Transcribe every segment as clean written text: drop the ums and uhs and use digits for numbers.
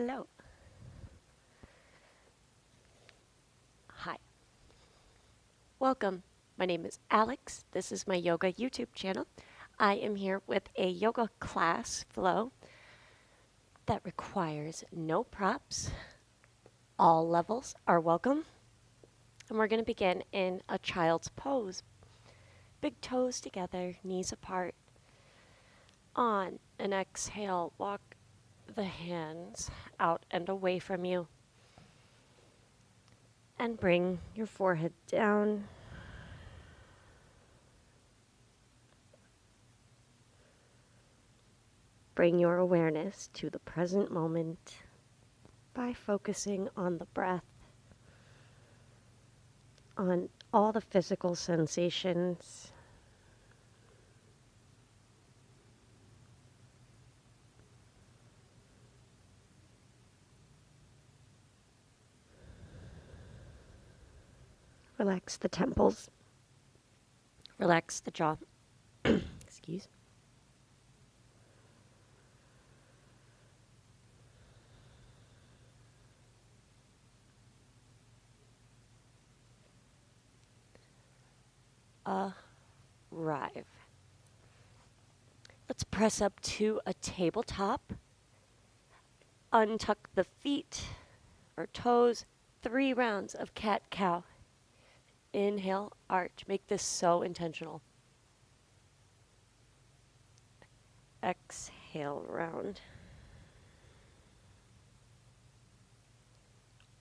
Hello. Hi. Welcome. My name is Alex. This is my yoga YouTube channel. I am here with a yoga class flow that requires no props. All levels are welcome. And we're going to begin in a child's pose. Big toes together, knees apart. On an exhale, walk the hands out and away from you. And bring your forehead down. Bring your awareness to the present moment by focusing on the breath, on all the physical sensations. Relax the temples. Relax the jaw. Excuse. Arrive. Let's press up to a tabletop. Untuck the feet or toes. 3 rounds of cat-cow. Inhale, arch. Make this so intentional. Exhale, round.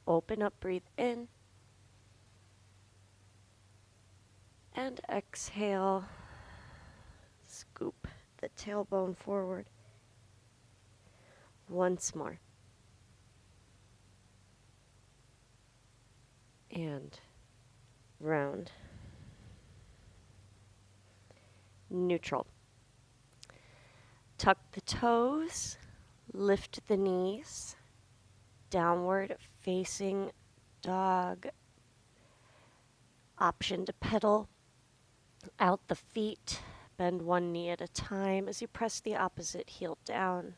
Open up, breathe in. And exhale. Scoop the tailbone forward. Once more. And round. Neutral. Tuck the toes, lift the knees, downward facing dog. Option to pedal out the feet, bend one knee at a time as you press the opposite heel down.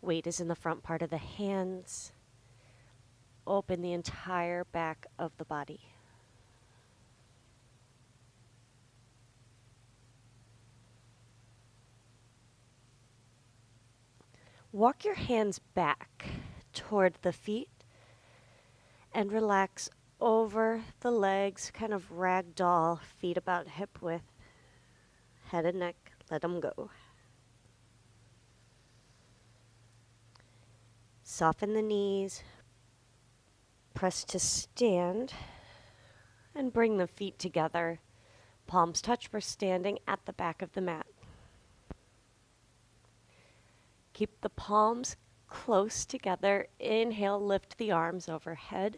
Weight is in the front part of the hands. Open the entire back of the body. Walk your hands back toward the feet and relax over the legs, kind of ragdoll, feet about hip width, head and neck, let them go. Soften the knees, press to stand, and bring the feet together. Palms touch, we're standing at the back of the mat. Keep the palms close together. Inhale, lift the arms overhead.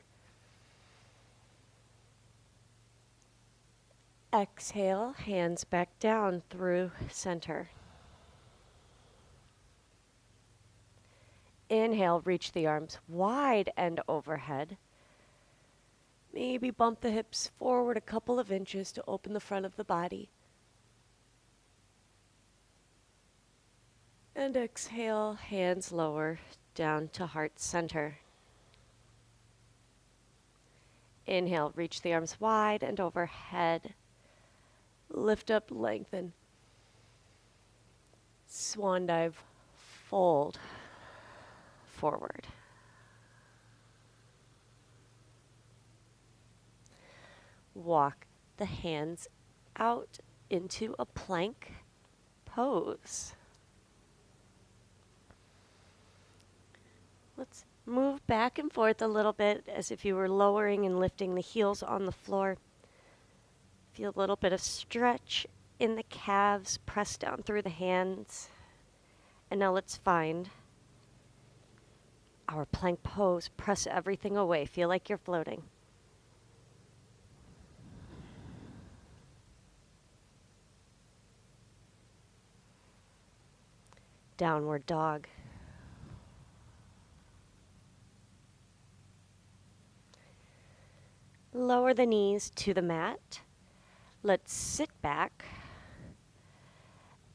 Exhale, hands back down through center. Inhale, reach the arms wide and overhead. Maybe bump the hips forward a couple of inches to open the front of the body. And exhale, hands lower, down to heart center. Inhale, reach the arms wide and overhead. Lift up, lengthen. Swan dive, fold forward. Walk the hands out into a plank pose. Let's move back and forth a little bit as if you were lowering and lifting the heels on the floor. Feel a little bit of stretch in the calves, press down through the hands. And now let's find our plank pose. Press everything away. Feel like you're floating. Downward dog. Lower the knees to the mat. Let's sit back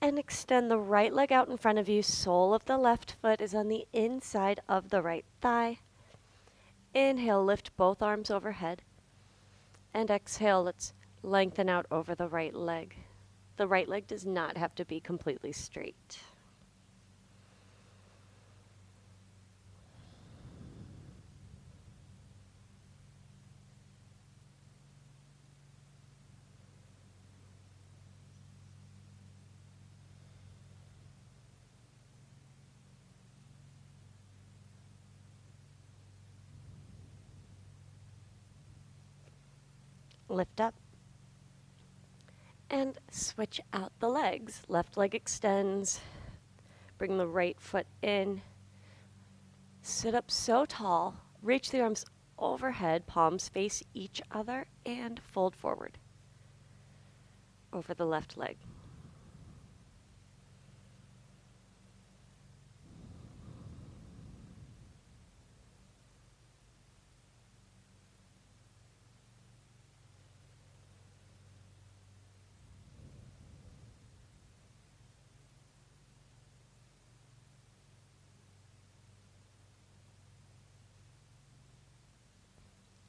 And extend the right leg out in front of you. Sole of the left foot is on the inside of the right thigh. Inhale, lift both arms overhead. And exhale, let's lengthen out over the right leg. The right leg does not have to be completely straight. Lift up. And switch out the legs. Left leg extends. Bring the right foot in. Sit up so tall. Reach the arms overhead. Palms face each other and fold forward over the left leg.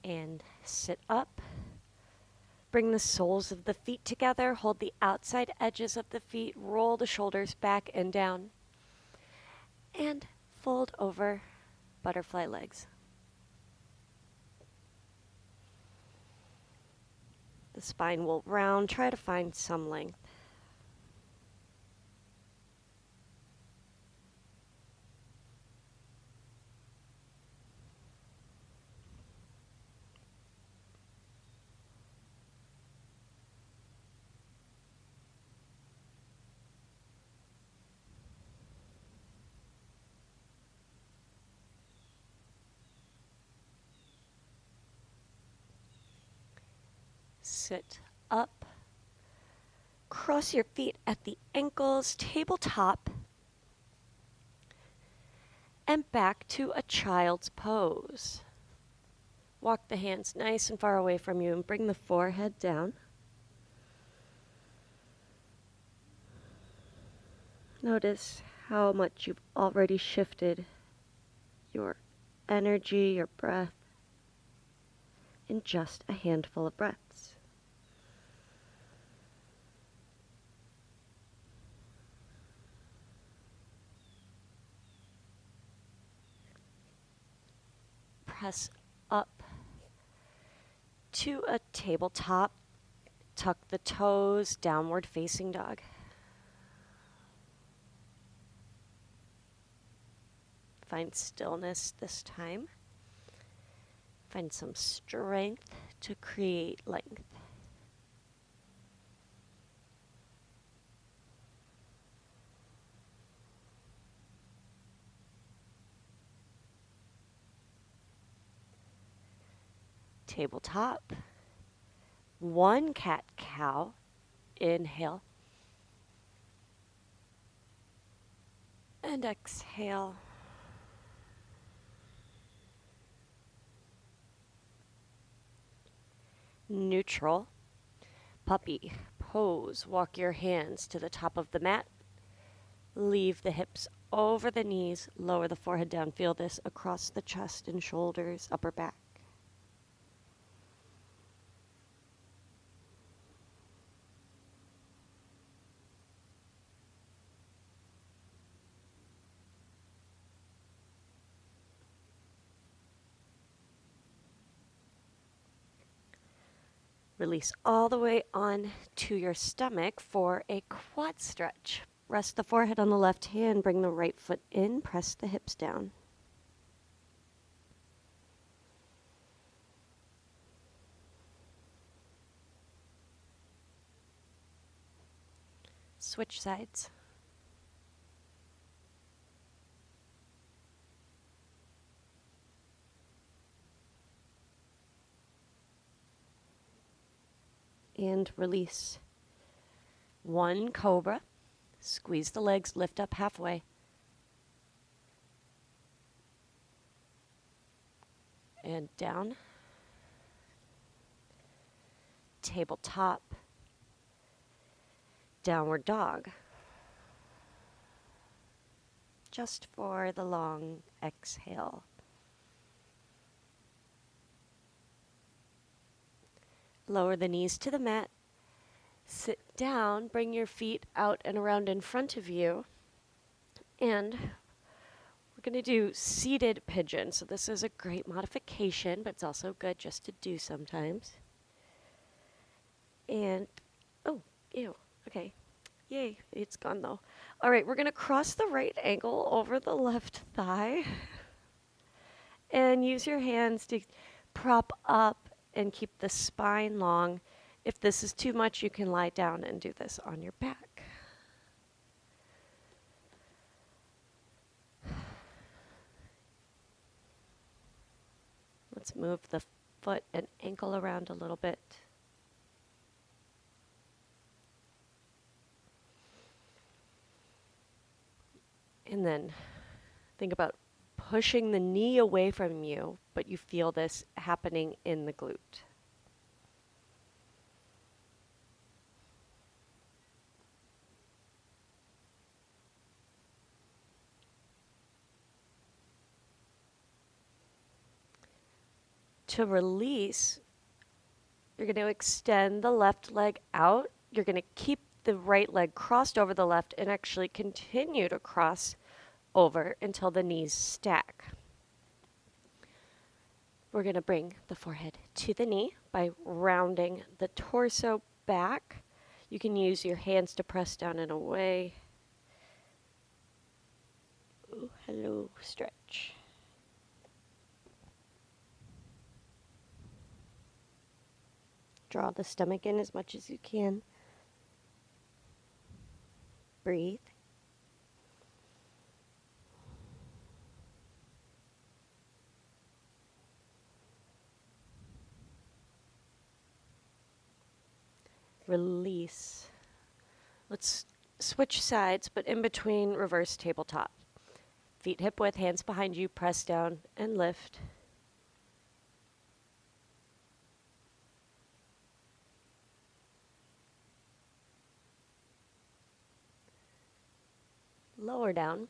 And sit up. Bring the soles of the feet together. Hold the outside edges of the feet. Roll the shoulders back and down. And fold over butterfly legs. The spine will round. Try to find some length. Sit up. Cross your feet at the ankles, tabletop, and back to a child's pose. Walk the hands nice and far away from you and bring the forehead down. Notice how much you've already shifted your energy, your breath, in just a handful of breaths. Press up to a tabletop. Tuck the toes, downward facing dog. Find stillness this time. Find some strength to create length. Tabletop. One cat-cow. Inhale. And exhale. Neutral. Puppy pose. Walk your hands to the top of the mat. Leave the hips over the knees. Lower the forehead down. Feel this across the chest and shoulders, upper back. Release all the way on to your stomach for a quad stretch. Rest the forehead on the left hand, bring the right foot in, press the hips down. Switch sides. And release. One cobra. Squeeze the legs, lift up halfway. And down. Tabletop. Downward dog. just for the long exhale. Lower the knees to the mat. Sit down, bring your feet out and around in front of you. And we're going to do seated pigeon. So this is a great modification, but it's also good just to do sometimes. And, oh, ew, okay. Yay, it's gone though. All right, we're going to cross the right ankle over the left thigh. And use your hands to prop up and keep the spine long. If this is too much, you can lie down and do this on your back. Let's move the foot and ankle around a little bit. And then think about pushing the knee away from you, but you feel this happening in the glute. To release, you're going to extend the left leg out. You're going to keep the right leg crossed over the left and actually continue to cross over until the knees stack. We're going to bring the forehead to the knee by rounding the torso back. You can use your hands to press down and away. Ooh, hello, stretch. Draw the stomach in as much as you can. Breathe. Release. Let's switch sides, but in between, reverse tabletop. Feet hip width, hands behind you, press down and lift. Lower down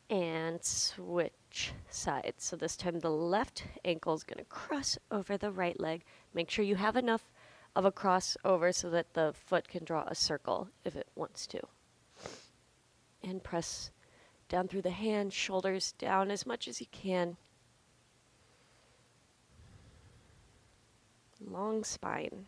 and switch sides. So this time the left ankle is going to cross over the right leg. Make sure you have enough of a crossover so that the foot can draw a circle if it wants to. And press down through the hand, shoulders down as much as you can. Long spine.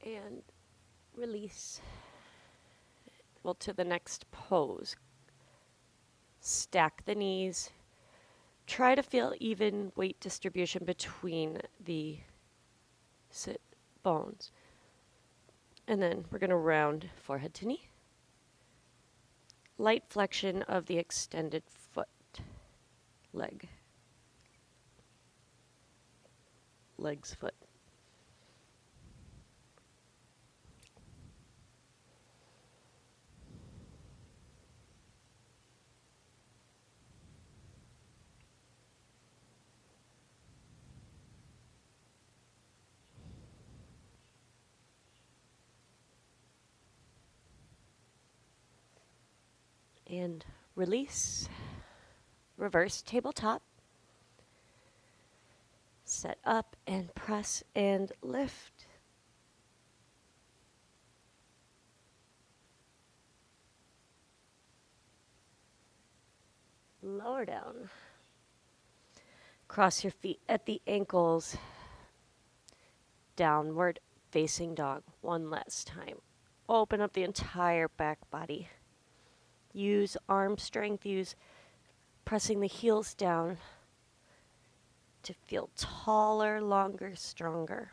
And release. Well, to the next pose. Stack the knees. Try to feel even weight distribution between the sit bones. And then we're going to round forehead to knee. Light flexion of the extended foot. Leg. Legs, foot. And release. Reverse tabletop. Set up and press and lift. Lower down. Cross your feet at the ankles. Downward facing dog. One last time. Open up the entire back body. Use arm strength. Use pressing the heels down to feel taller, longer, stronger.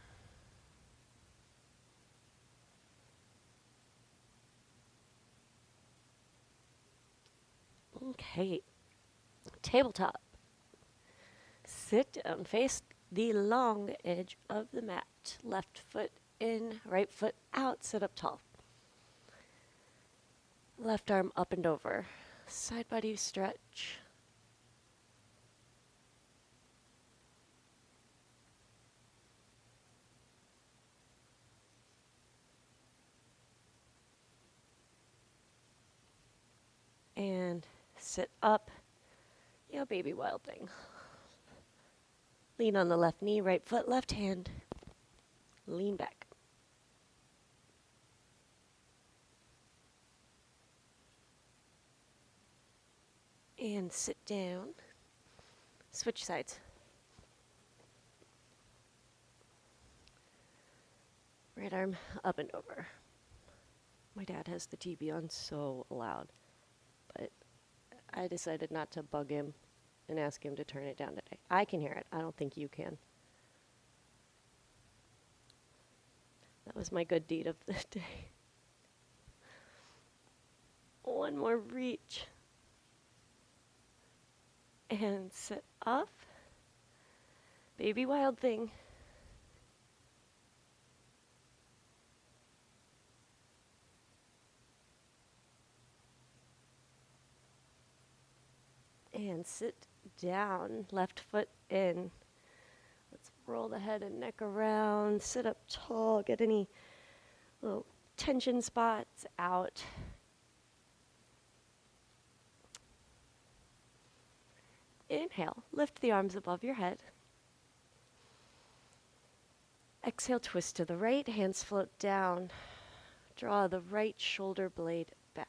Okay. Tabletop. Sit down, face the long edge of the mat. Left foot in, right foot out, sit up tall. Left arm up and over. Side body stretch. And sit up. Yeah, baby wild thing. Lean on the left knee, right foot, left hand. Lean back. And sit down. Switch sides. Right arm up and over. My dad has the TV on so loud, but I decided not to bug him and ask him to turn it down today. I can hear it. I don't think you can. That was my good deed of the day. One more reach. And sit up. Baby wild thing. And sit down. Left foot in. Let's roll the head and neck around. Sit up tall. Get any little tension spots out. Inhale. Lift the arms above your head. Exhale, twist to the right. Hands float down. Draw the right shoulder blade back.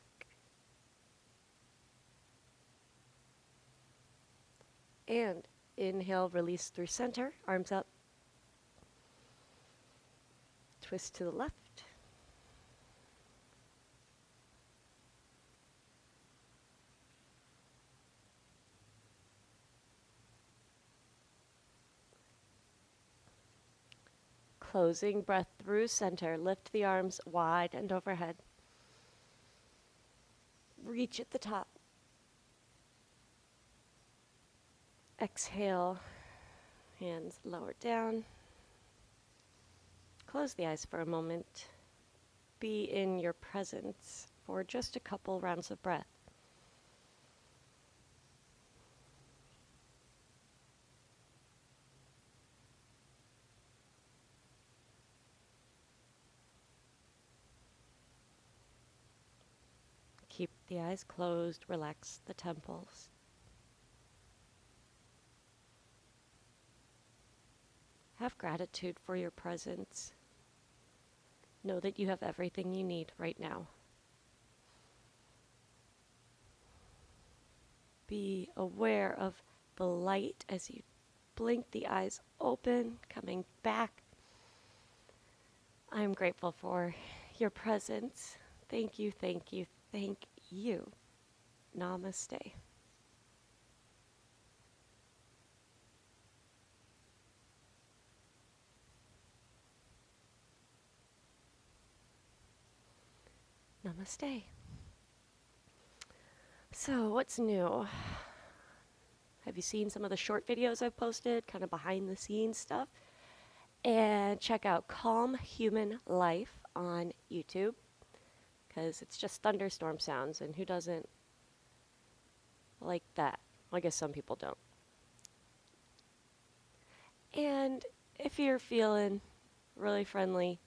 And inhale, release through center, arms up. Twist to the left. Closing breath through center. Lift the arms wide and overhead. Reach at the top. Exhale, hands lower down. Close the eyes for a moment. Be in your presence for just a couple rounds of breath. Keep the eyes closed, relax the temples. Have gratitude for your presence. Know that you have everything you need right now. Be aware of the light as you blink the eyes open, coming back. I'm grateful for your presence. Thank you, thank you, thank you. Namaste. Namaste. So, what's new? Have you seen some of the short videos I've posted, kind of behind the scenes stuff? And check out Calm Human Life on YouTube, because it's just thunderstorm sounds, and who doesn't like that? Well, I guess some people don't. And if you're feeling really friendly,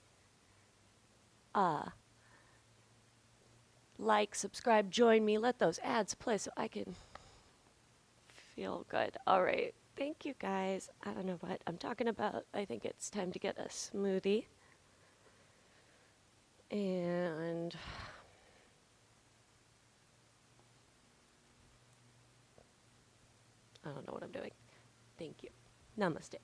like, subscribe, join me, let those ads play so I can feel good. All right. Thank you, guys. I don't know what I'm talking about. I think it's time to get a smoothie. And I don't know what I'm doing. Thank you. Namaste.